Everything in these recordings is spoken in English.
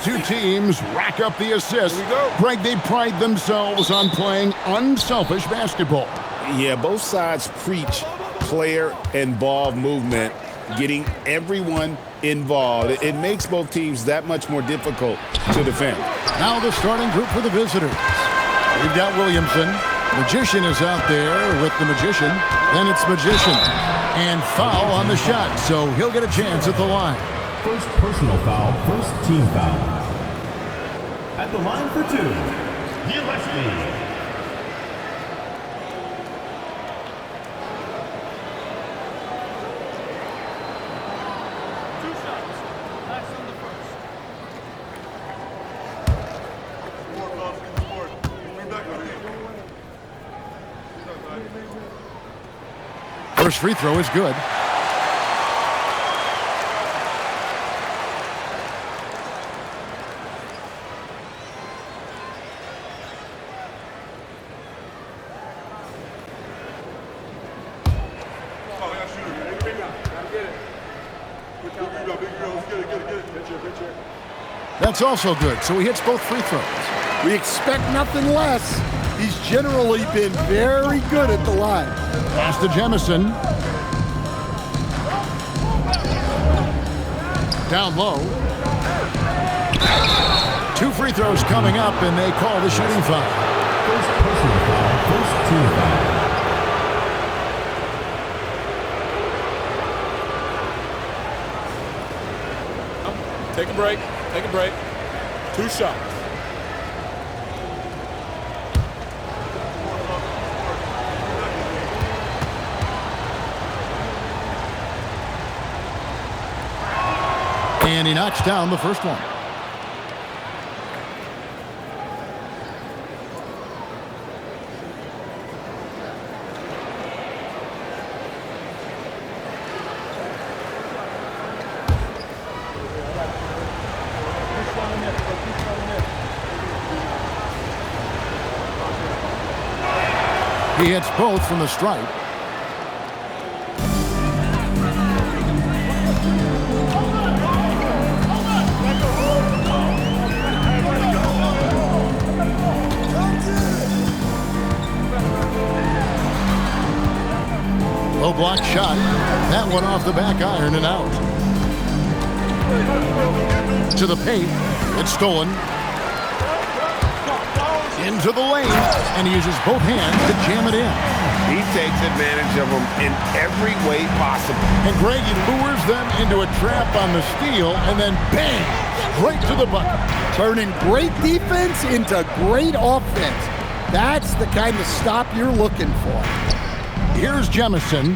two teams rack up the assists. Greg, they pride themselves on playing unselfish basketball. Yeah, both sides preach player and ball movement, getting everyone involved. It makes both teams that much more difficult to defend. Now the starting group for the visitors. We've got Williamson. Magician is out there with the Magician. Then it's Magician. And foul on the shot, so he'll get a chance at the line. First personal foul, first team foul. At the line for two, Gillespie. First free throw is good. That's also good, so he hits both free throws. We expect nothing less. He's generally been very good at the line. Pass to Jemison. Down low. Two free throws coming up, and they call the shooting foul. First personal foul, first team foul. Take a break. Take a break. Two shots. And he knocks down the first one. He hits both from the stripe. Low block shot. That one off the back iron and out. To the paint. It's stolen. Into the lane, and he uses both hands to jam it in. He takes advantage of them in every way possible. And Greg, he lures them into a trap on the steal, and then bang, straight to the bucket. Turning great defense into great offense. That's the kind of stop you're looking for. Here's Jemison.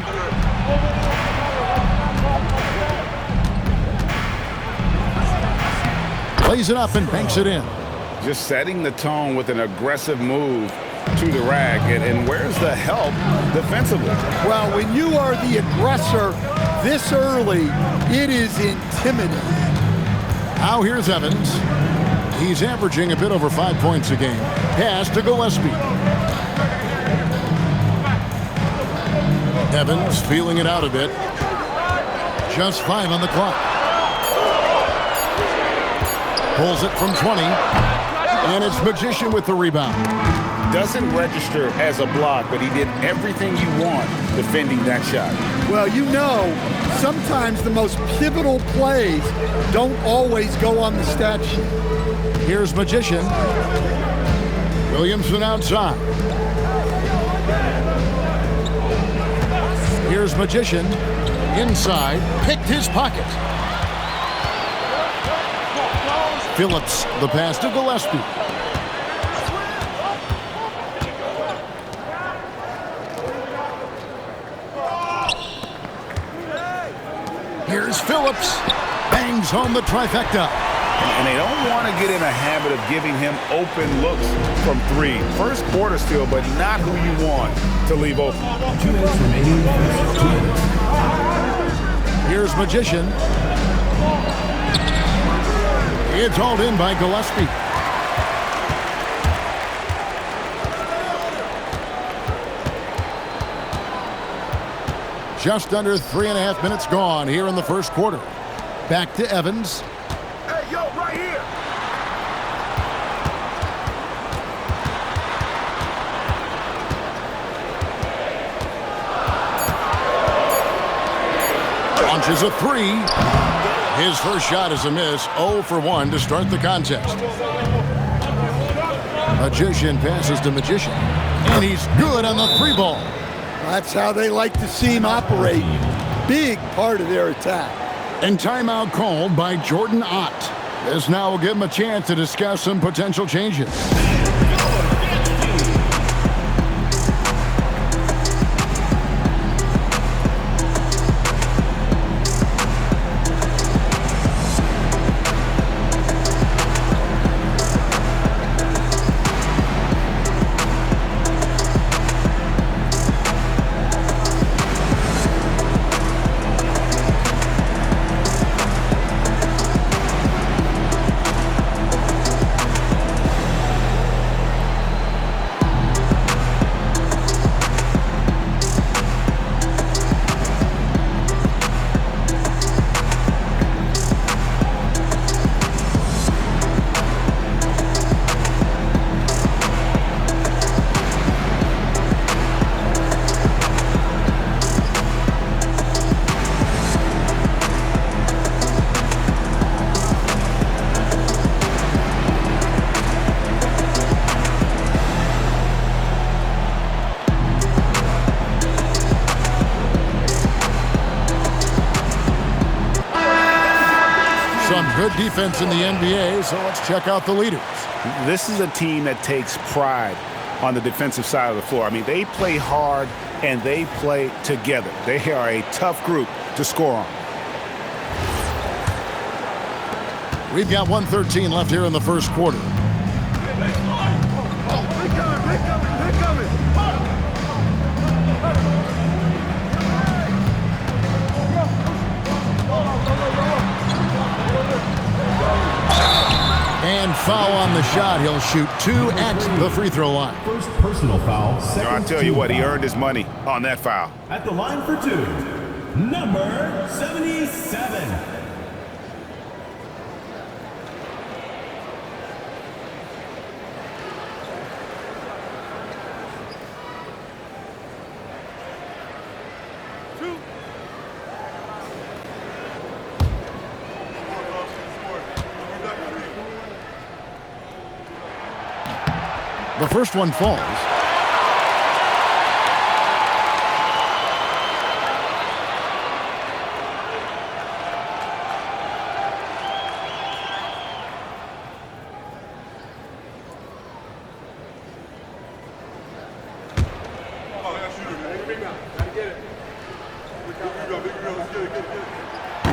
Plays it up and banks it in. Just setting the tone with an aggressive move to the rack. And where's the help defensively? Well, when you are the aggressor this early, it is intimidating. Now here's Evans. He's averaging a bit over 5 points a game. Pass to Gillespie. Evans feeling it out a bit. Just 5 on the clock. Pulls it from 20. And it's Magician with the rebound. Doesn't register as a block, but he did everything you want defending that shot. Well, you know, sometimes the most pivotal plays don't always go on the stat sheet. Here's Magician. Williamson outside. Here's Magician. Inside. Picked his pocket. Phillips, the pass to Gillespie. Here's Phillips. Bangs home the trifecta. And they don't want to get in a habit of giving him open looks from three. First quarter still, but not who you want to leave open. 2 minutes remaining. 2 minutes. Here's Magician. It's hauled in by Gillespie. Just under 3.5 minutes gone here in the first quarter. Back to Evans. Hey, yo, right here. launches a three. His first shot is a miss. 0 for 1 to start the contest. Magician passes to Magician. And he's good on the three ball. That's how they like to see him operate. Big part of their attack. And timeout called by Jordan Ott. This now will give him a chance to discuss some potential changes. Some good defense in the NBA, so let's check out the leaders. This is a team that takes pride on the defensive side of the floor. I mean, they play hard and they play together. They are a tough group to score on. We've got 1:13 left here in the first quarter. And foul on the shot. He'll shoot 2 at the free throw line. First personal foul. Second I'll tell you what, he foul. earned his money on that foul. At the line for 2, number 77. The first one falls.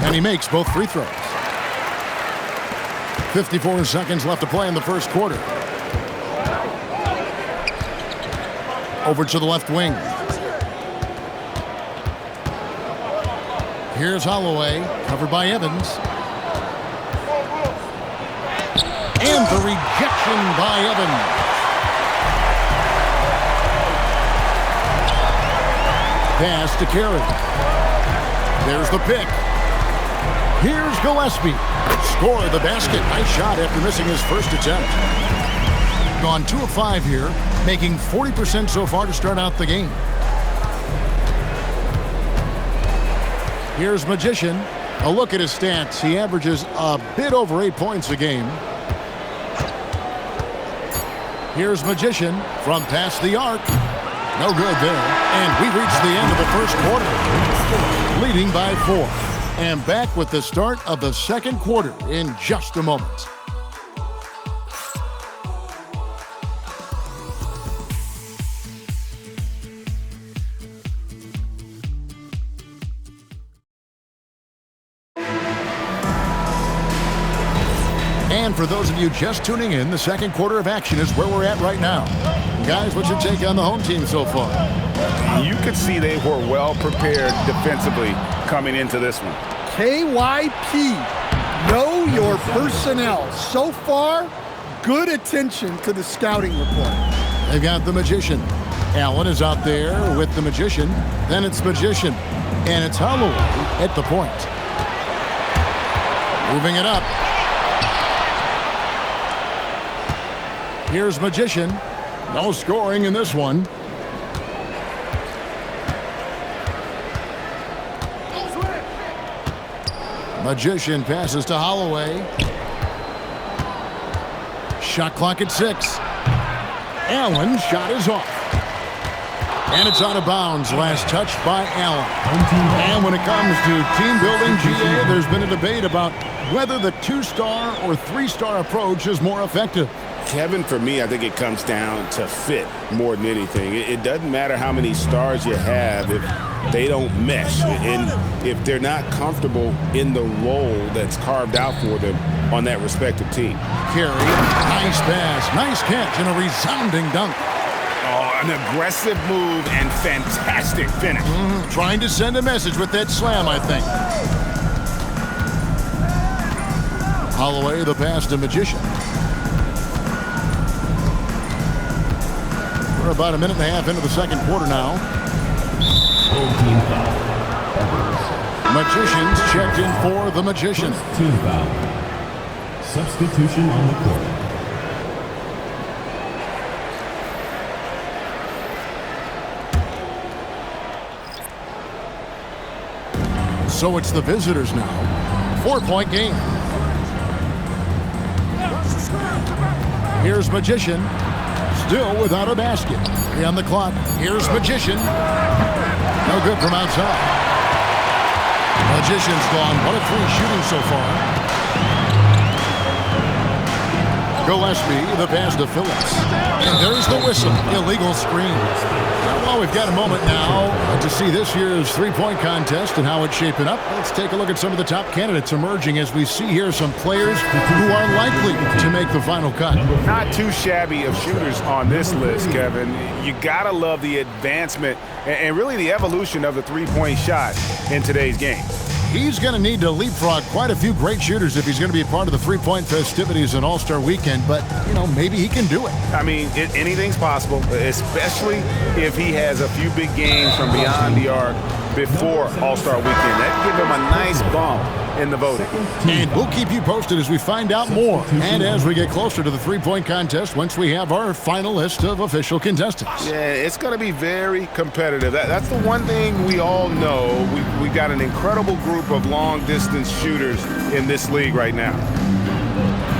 And he makes both free throws. 54 seconds left to play in the first quarter. Over to the left wing. Here's Holloway, covered by Evans. And the rejection by Evans. Pass to Carey. There's the pick. Here's Gillespie. Score the basket. Nice shot after missing his first attempt. Gone 2 of 5 here, making 40% so far to start out the game. Here's Magician. A look at his stats. He averages a bit over 8 points a game. Here's Magician from past the arc. No good there. And we reached the end of the first quarter, leading by 4. And back with the start of the second quarter in just a moment. And for those of you just tuning in, the second quarter of action is where we're at right now. Guys, what's your take on the home team so far? You could see they were well prepared defensively coming into this one. KYP, know your personnel. So far, good attention to the scouting report. They've got the Magician. Allen is out there with the Magician. Then it's Magician. And it's Holloway at the point. Moving it up. Here's Magician. No scoring in this one. Magician passes to Holloway. Shot clock at 6. Allen shot is off. And it's out of bounds. Last touch by Allen. And when it comes to team building, GA, there's been a debate about whether the 2-star or 3-star approach is more effective. Kevin, for me, I think it comes down to fit more than anything. It doesn't matter how many stars you have if they don't mesh and if they're not comfortable in the role that's carved out for them on that respective team. Carey, nice pass, nice catch, and a resounding dunk. Oh, an aggressive move and fantastic finish. Trying to send a message with that slam, I think. Holloway, the pass to Magician. We're about a minute and a half into the second quarter now. Magicians checked in for the Magician. Team foul. Substitution on the court. So it's the visitors now. 4-point game. Here's Magician. Still without a basket. 3 on the clock. Here's Magician. No good from outside. Magician's gone 1 of 3 shooting so far. Gillespie, the pass to Phillips. And there's the whistle. Illegal screen. Well, we've got a moment now to see this year's three-point contest and how it's shaping up. Let's take a look at some of the top candidates emerging as we see here some players who are likely to make the final cut. Not too shabby of shooters on this list, Kevin. You gotta love the advancement and really the evolution of the three-point shot in today's game. He's going to need to leapfrog quite a few great shooters if he's going to be a part of the three-point festivities in All-Star Weekend, but, you know, maybe he can do it. I mean, anything's possible, especially if he has a few big games from beyond the arc before All-Star Weekend. That'd give him a nice bump in the voting. And we'll keep you posted as we find out more and as we get closer to the three-point contest once we have our final list of official contestants. Yeah, it's going to be very competitive. That's the one thing we all know. We've got an incredible group of long-distance shooters in this league right now.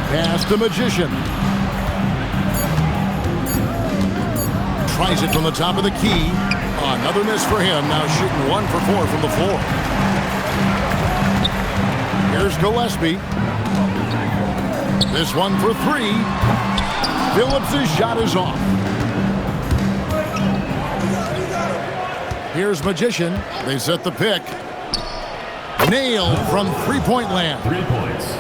Pass the Magician. Tries it from the top of the key. Another miss for him. Now shooting 1 for 4 from the floor. Here's Gillespie. This one for 3. Phillips' shot is off. Here's Magician. They set the pick. Nailed from three-point land. 3 points.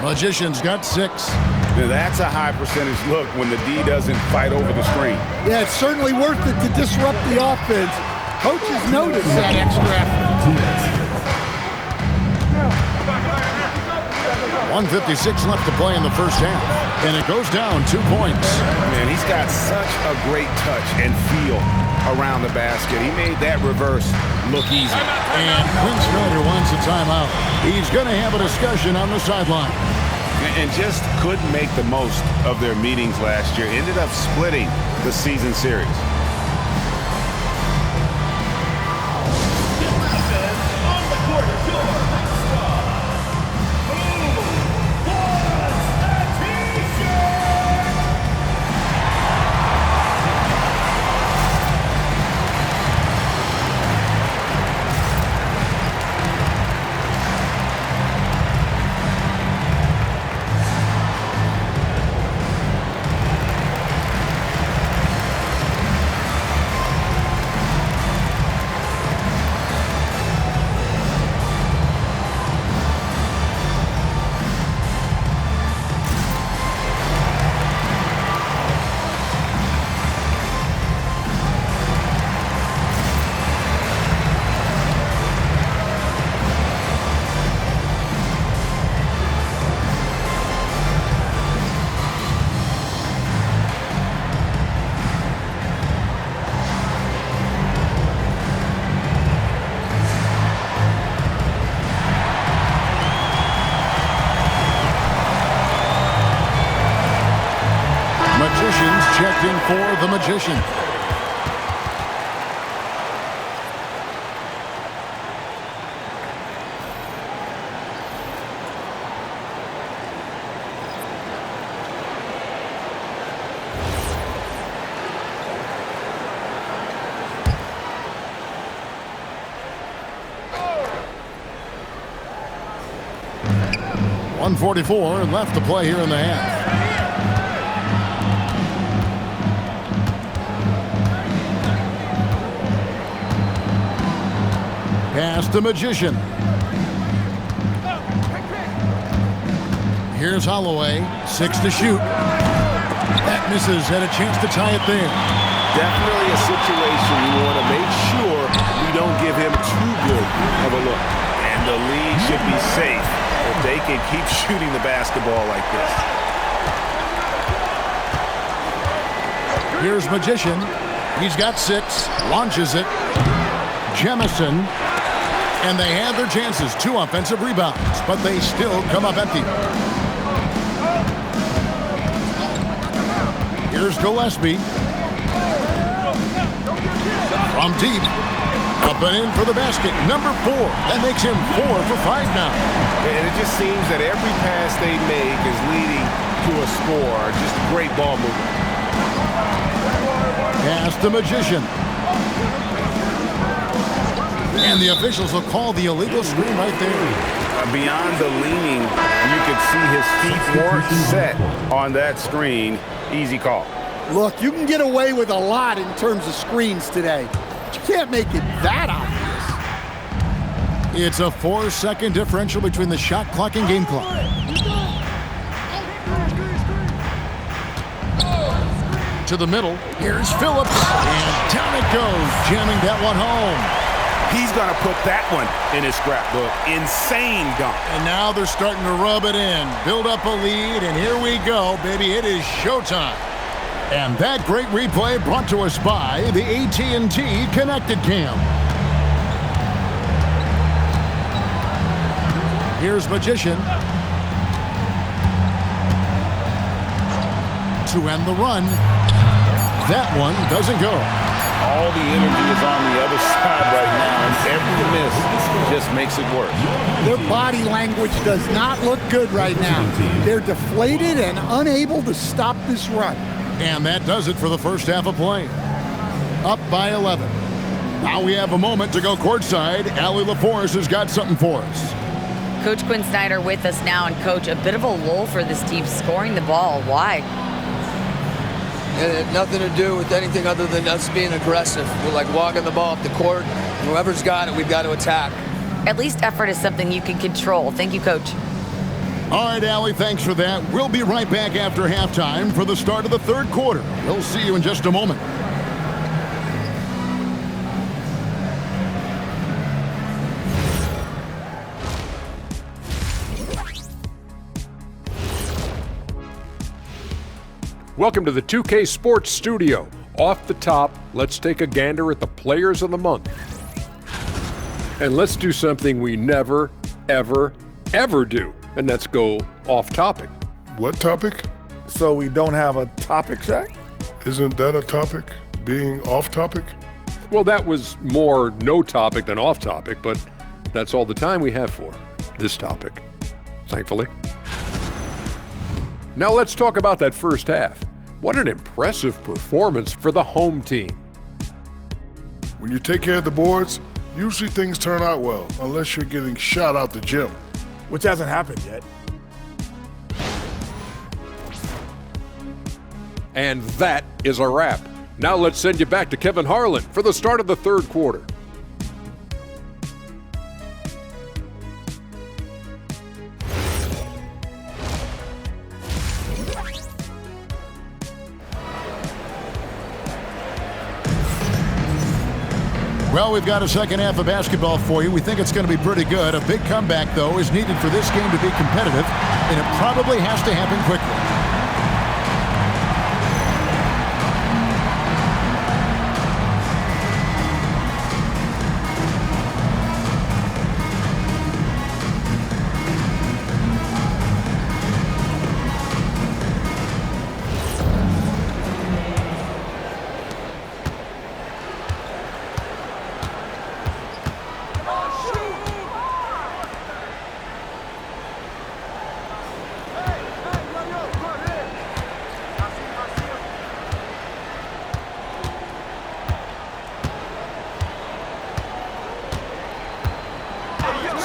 Magician's got 6. Now, that's a high percentage look when the D doesn't fight over the screen. Yeah, it's certainly worth it to disrupt the offense. Coaches notice that extra effort. 1:56 left to play in the first half. And it goes down 2 points. Man, he's got such a great touch and feel around the basket. He made that reverse look easy. And Quinn Snyder wants a timeout. He's going to have a discussion on the sideline. And just couldn't make the most of their meetings last year. Ended up splitting the season series. Checked in for the Magician. 1:44 left to play here in the half. Pass to Magician. Here's Holloway, 6 to shoot. That misses, had a chance to tie it there. Definitely a situation you want to make sure we don't give him too good of a look. And the lead should be safe if they can keep shooting the basketball like this. Here's Magician. He's got 6, launches it. Jemison. And they had their chances, 2 offensive rebounds, but they still come up empty. Here's Gillespie. From deep. Up and in for the basket. Number 4. That makes him 4 for 5 now. And it just seems that every pass they make is leading to a score. Just great ball movement. Pass the Magician. And the officials will call the illegal screen right there. Beyond the leaning, you could see his feet weren't set on that screen. Easy call. Look, you can get away with a lot in terms of screens today. You can't make it that obvious. It's a 4-second differential between the shot clock and game clock. To the middle. Here's Phillips. And down it goes, jamming that one home. He's going to put that one in his scrapbook. Insane dunk. And now they're starting to rub it in, build up a lead, and here we go, baby. It is showtime. And that great replay brought to us by the AT&T Connected Cam. Here's Magician. To end the run. That one doesn't go. All the energy is on the other side right now, and every miss just makes it worse. Their body language does not look good right now. They're deflated and unable to stop this run. And that does it for the first half of play. Up by 11. Now we have a moment to go courtside. Allie LaForce has got something for us. Coach Quinn Snyder with us now, and Coach, a bit of a lull for this team scoring the ball. Why? It had nothing to do with anything other than us being aggressive. We're like walking the ball up the court. Whoever's got it, we've got to attack. At least effort is something you can control. Thank you, Coach. All right, Allie, thanks for that. We'll be right back after halftime for the start of the third quarter. We'll see you in just a moment. Welcome to the 2K Sports Studio. Off the top, let's take a gander at the players of the month. And let's do something we never, ever, ever do, and that's go off topic. What topic? So we don't have a topic, Shaq? Isn't that a topic? Being off topic? Well, that was more no topic than off topic, but that's all the time we have for this topic, thankfully. Now let's talk about that first half. What an impressive performance for the home team. When you take care of the boards, usually things turn out well, unless you're getting shot out the gym. Which hasn't happened yet. And that is a wrap. Now let's send you back to Kevin Harlan for the start of the third quarter. Well, we've got a second half of basketball for you. We think it's going to be pretty good. A big comeback, though, is needed for this game to be competitive, and it probably has to happen quickly.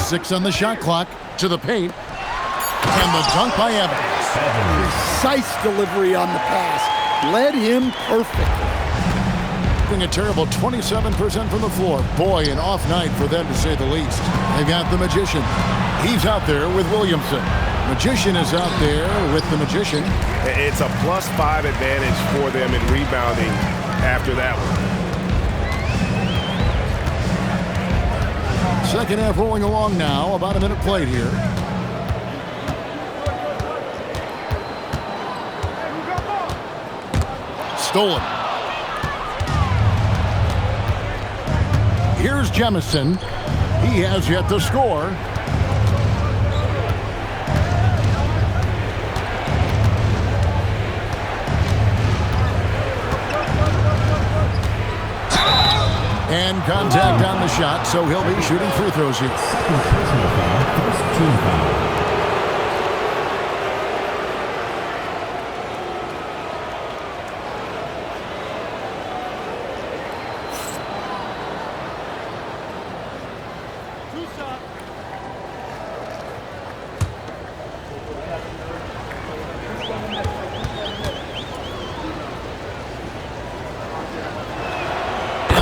Six on the shot clock, to the paint. And the dunk by Evans. Precise delivery on the pass. Led him perfectly. A terrible 27% from the floor. Boy, an off night for them to say the least. They've got the Magician. He's out there with Williamson. Magician is out there with the Magician. It's a +5 advantage for them in rebounding after that one. Second half rolling along now. About a minute played here. Stolen. Here's Jemison. He has yet to score. And contact on the shot, so he'll be shooting free throws here. Personal foul, first team foul.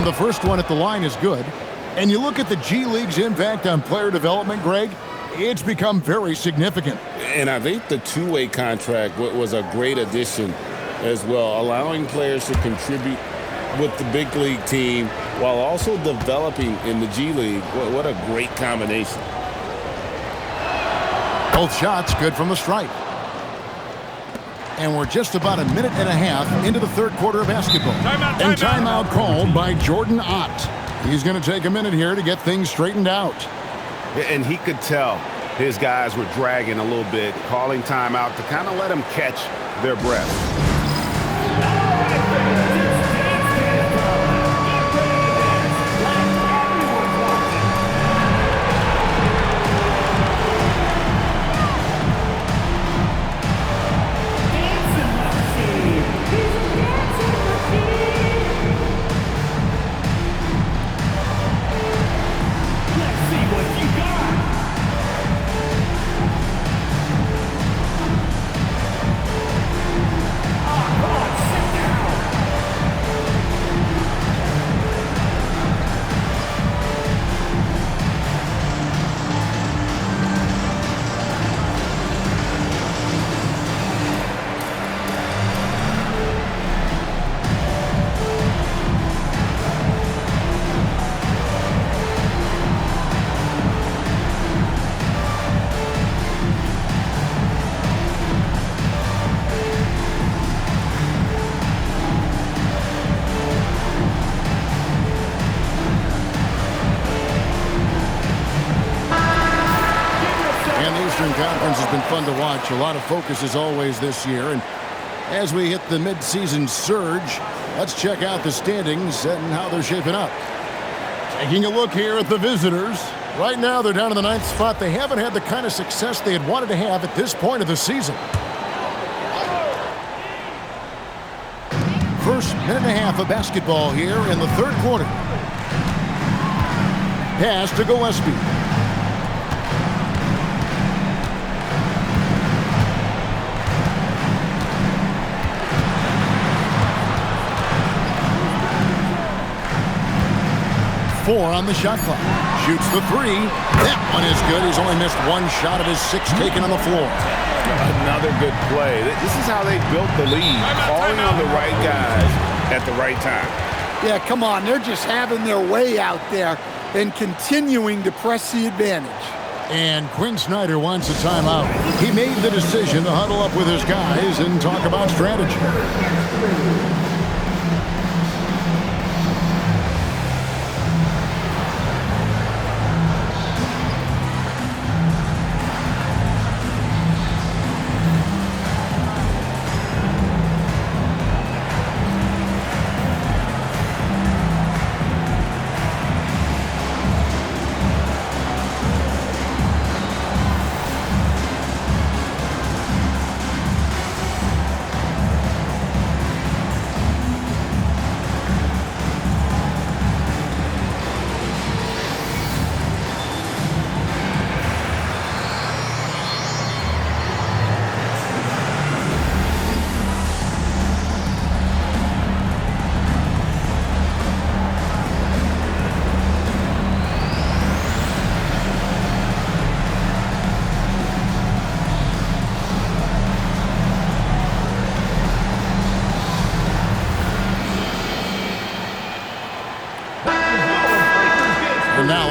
The first one at the line is good. And you look at the G League's impact on player development, Greg, it's become very significant. And I think the two-way contract was a great addition as well, allowing players to contribute with the big league team while also developing in the G League. What a great combination. Both shots good from the stripe. And we're just about a minute and a half into the third quarter of basketball. Timeout called by Jordan Ott. He's going to take a minute here to get things straightened out. And he could tell his guys were dragging a little bit, calling timeout to kind of let them catch their breath. Conference has been fun to watch. A lot of focus as always this year. And as we hit the midseason surge, let's check out the standings and how they're shaping up. Taking a look here at the visitors. Right now they're down in the 9th spot. They haven't had the kind of success they had wanted to have at this point of the season. First minute and a half of basketball here in the third quarter. Pass to Gillespie. Four on the shot clock. Shoots the three. That one is good. He's only missed one shot of his 6 taken on the floor. Another good play. This is how they built the lead. Calling on the right guys at the right time. Yeah, come on. They're just having their way out there and continuing to press the advantage. And Quinn Snyder wants a timeout. He made the decision to huddle up with his guys and talk about strategy.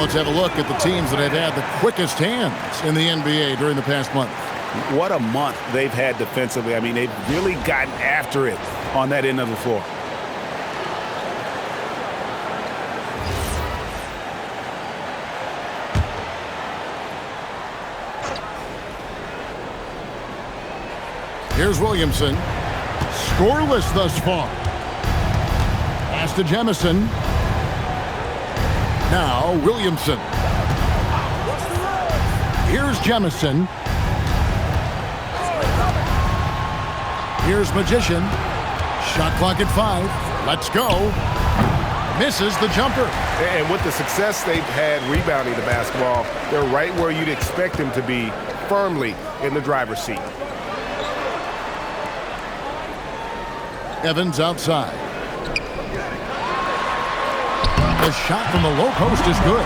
let's have a look at the teams that have had the quickest hands in the NBA during the past month. What a month they've had defensively. I mean, they've really gotten after it on that end of the floor. Here's Williamson. Scoreless thus far. Pass to Jamison. Now Williamson. Here's Jamison. Here's Magician. Shot clock at 5. Let's go. Misses the jumper. And with the success they've had rebounding the basketball, they're right where you'd expect them to be, firmly in the driver's seat. Evans outside. The shot from the low post is good.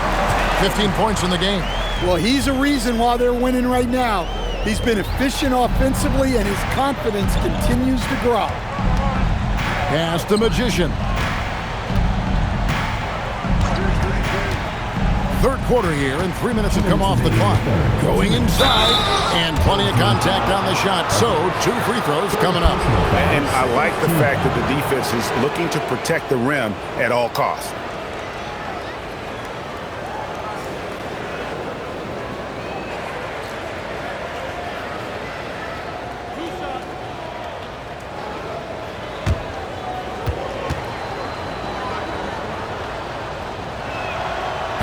15 points in the game. Well, he's a reason why they're winning right now. He's been efficient offensively, and his confidence continues to grow. Pass the Magician. Third quarter here, and 3 minutes have come off the clock. Going inside, and plenty of contact on the shot. So, 2 free throws coming up. And I like the fact that the defense is looking to protect the rim at all costs.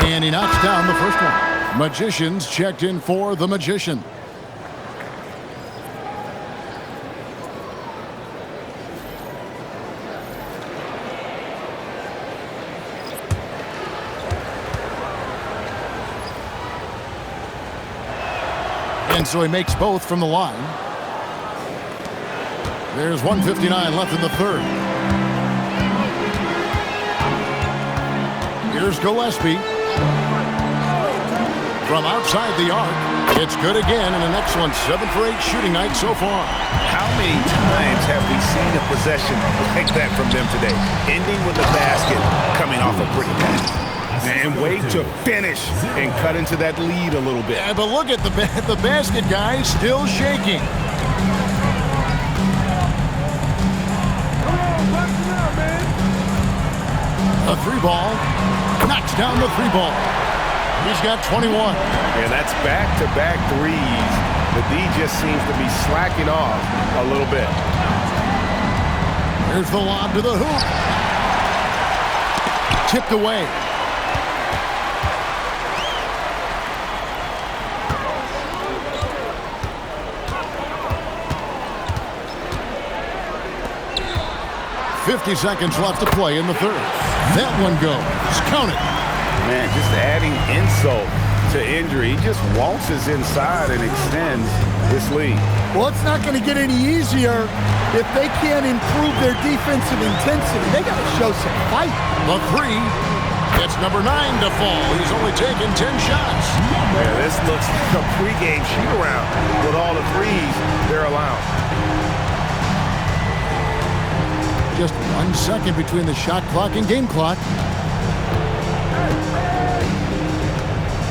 And he knocks down the first one. Magicians checked in for the Magician. And so he makes both from the line. There's 1:59 left in the third. Here's Gillespie. From outside the arc, it's good again, and an excellent 7 for 8 shooting night so far. How many times have we seen a possession like that from them today? Ending with the basket, coming off a pretty pass. And wait to finish and cut into that lead a little bit. Yeah, but look at the basket, guys, still shaking. A 3-ball, knocks down the 3-ball. He's got 21. And that's back-to-back threes. The D just seems to be slacking off a little bit. Here's the lob to the hoop. Tipped away. .50 seconds left to play in the third. That one goes. Count it. Man, just adding insult to injury. He just waltzes inside and extends this lead. Well, it's not going to get any easier if they can't improve their defensive intensity. They got to show some fight. The 3. It's number 9 to fall. He's only taken 10 shots. Yeah, this looks like a pregame shoot-around with all the threes they're allowing. Just 1 second between the shot clock and game clock.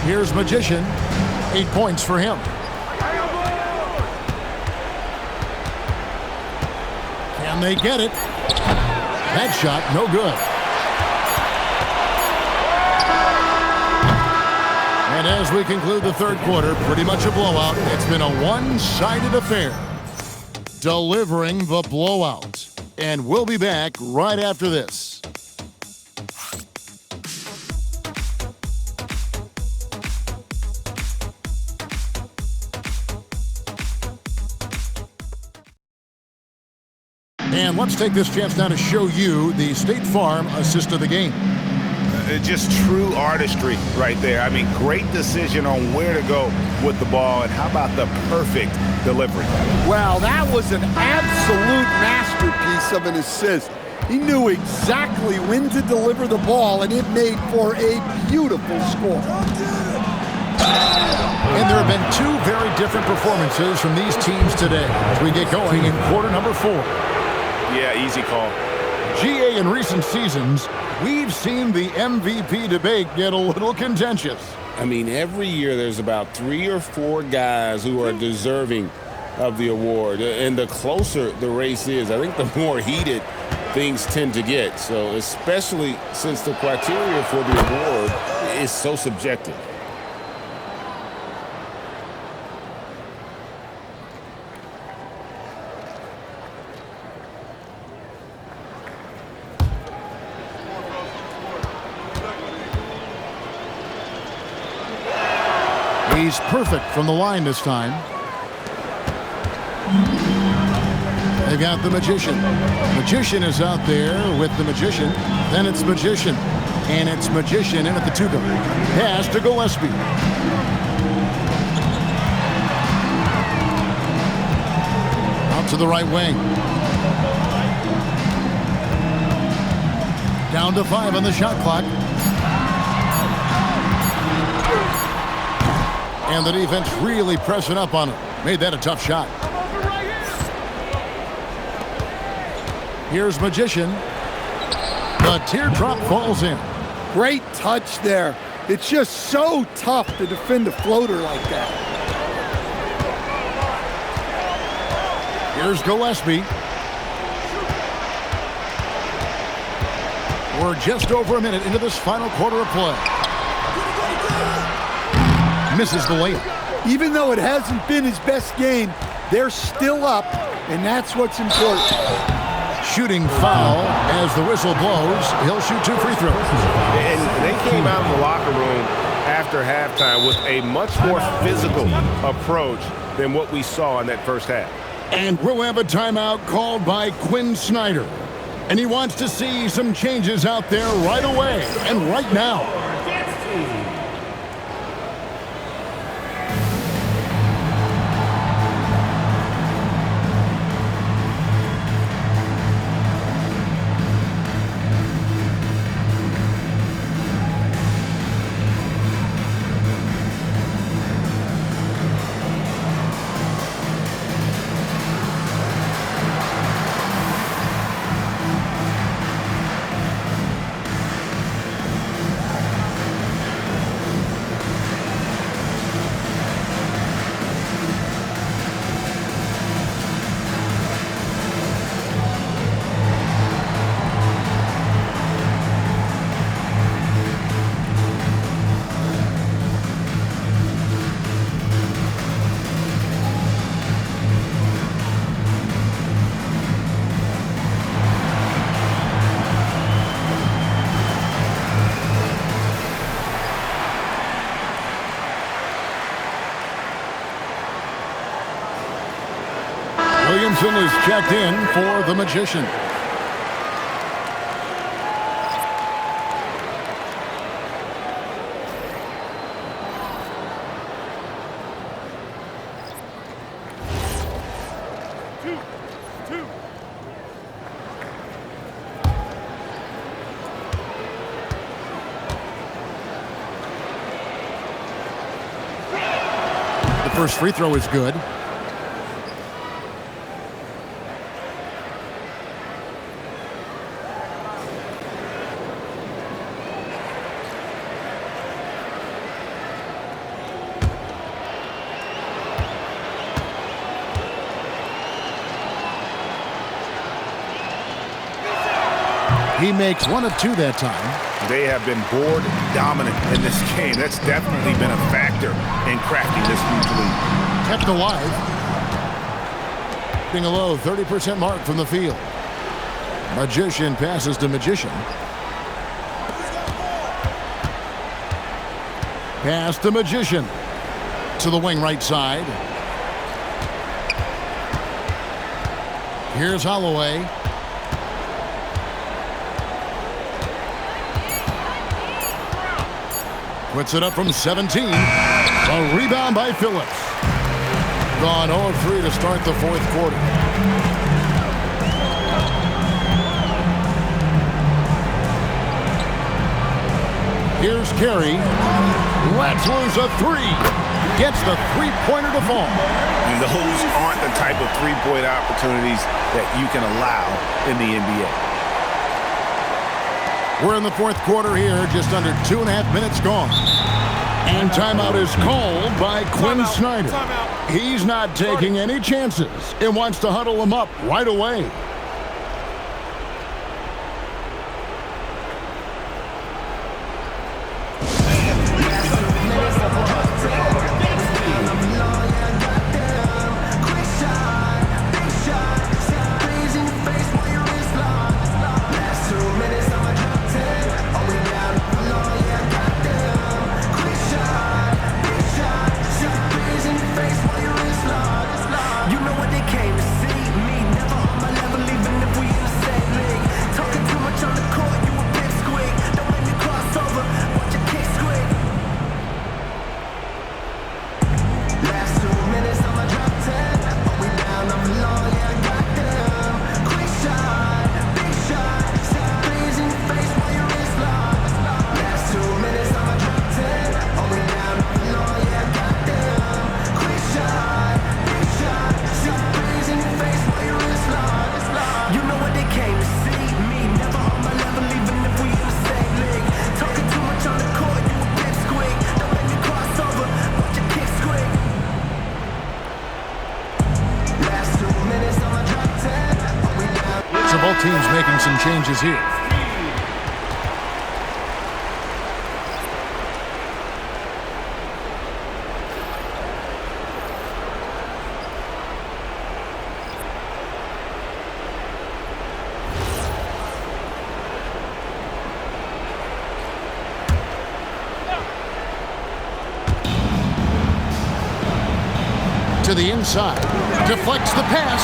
Here's Magician. 8 points for him. Can they get it? That shot, no good. And as we conclude the third quarter, pretty much a blowout. It's been a one-sided affair. Delivering the blowout. And we'll be back right after this. And let's take this chance now to show you the State Farm assist of the game. Just true artistry right there. I mean, great decision on where to go with the ball, and how about the perfect delivery? Well, that was an absolute masterpiece of an assist. He knew exactly when to deliver the ball, and it made for a beautiful score. And there have been 2 very different performances from these teams today as we get going in quarter number 4. Yeah, easy call. GA, in recent seasons, we've seen the MVP debate get a little contentious. I mean, every year there's about 3 or 4 guys who are deserving of the award. And the closer the race is, I think the more heated things tend to get. So especially since the criteria for the award is so subjective. He's perfect from the line this time. They got the Magician. Magician is out there with the Magician. Then it's Magician. And it's Magician in at the 2-go. Pass to Gillespie. Out to the right wing. Down to 5 on the shot clock. And the defense really pressing up on him. Made that a tough shot. Here's Magician. The teardrop falls in. Great touch there. It's just so tough to defend a floater like that. Here's Gillespie. We're just over a minute into this final quarter of play. Misses the layup. Even though it hasn't been his best game, they're still up, and that's what's important. Shooting foul as the whistle blows. He'll shoot 2 free throws. And they came out of the locker room after halftime with a much more physical approach than what we saw in that first half. And we'll have a timeout called by Quinn Snyder. And he wants to see some changes out there right away and right now. Williamson is checked in for the Magician. The first free throw is good. He makes 1 of 2 that time. They have been board dominant in this game. That's definitely been a factor in crafting this huge lead. Kept alive. Being a low 30% mark from the field. Magician passes to Magician. Pass to Magician. To the wing right side. Here's Holloway. Puts it up from 17. A rebound by Phillips. Gone 0-3 to start the fourth quarter. Here's Carey. Lets loose a 3. Gets the three-pointer to fall. And those aren't the type of three-point opportunities that you can allow in the NBA. We're in the fourth quarter here, just under 2.5 minutes gone. And timeout is called by Quinn Snyder. He's not taking any chances and wants to huddle them up right away. Both teams making some changes here. To the inside, deflects the pass.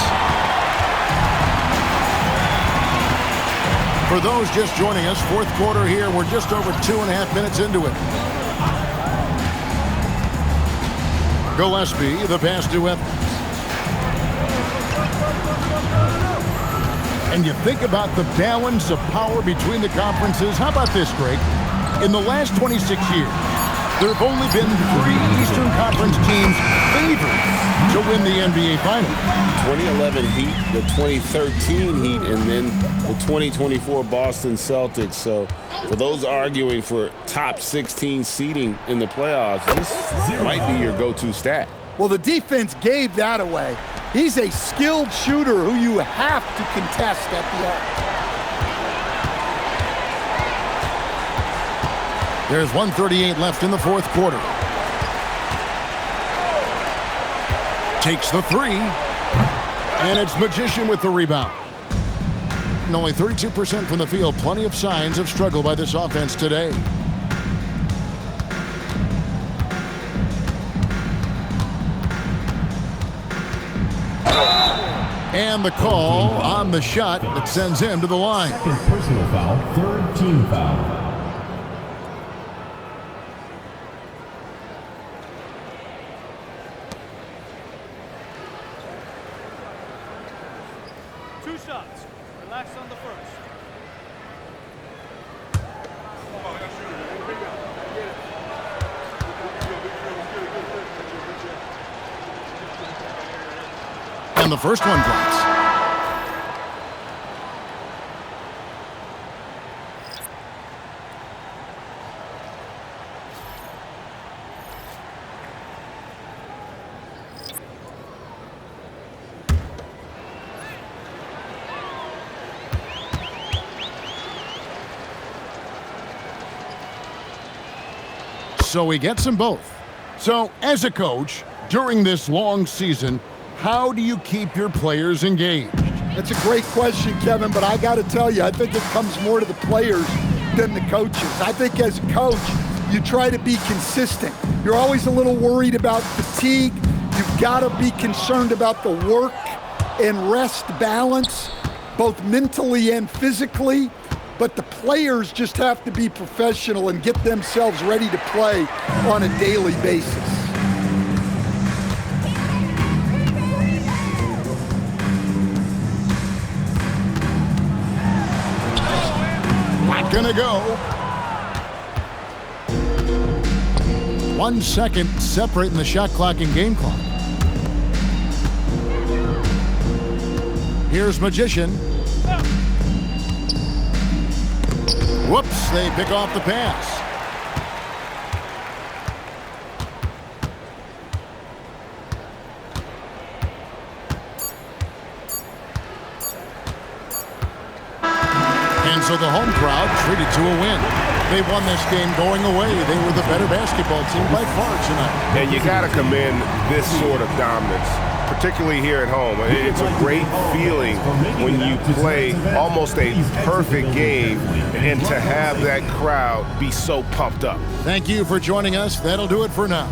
For those just joining us, fourth quarter here, we're just over 2.5 minutes into it. Gillespie, the pass to Evans. And you think about the balance of power between the conferences. How about this, Greg? In the last 26 years, there have only been 3 Eastern Conference teams favored to win the NBA Finals. 2011 Heat, the 2013 Heat, and then the 2024 Boston Celtics. So for those arguing for top 16 seeding in the playoffs, this might be your go-to stat. Well, the defense gave that away. He's a skilled shooter who you have to contest at the arc. There's 1:38 left in the fourth quarter. Takes the 3. And it's Magician with the rebound. And only 32% from the field. Plenty of signs of struggle by this offense today. And the call on the shot that sends him to the line. Second personal foul, third team foul. And the first one drops. So he gets them both. So as a coach, during this long season, how do you keep your players engaged? That's a great question, Kevin, but I got to tell you, I think it comes more to the players than the coaches. I think as a coach, you try to be consistent. You're always a little worried about fatigue. You've got to be concerned about the work and rest balance, both mentally and physically. But the players just have to be professional and get themselves ready to play on a daily basis. Gonna go. 1 second separating the shot clock and game clock. Here's Magician. Whoops, they pick off the pass. And so the home crowd treated to a win. They won this game going away. They were the better basketball team by far tonight. And you got to commend this sort of dominance, particularly here at home. It's a great feeling when you play almost a perfect game and to have that crowd be so pumped up. Thank you for joining us. That'll do it for now.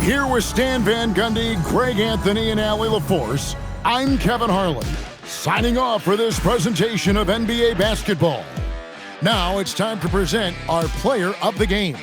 Here with Stan Van Gundy, Greg Anthony, and Allie LaForce, I'm Kevin Harlan, signing off for this presentation of NBA basketball. Now it's time to present our player of the game.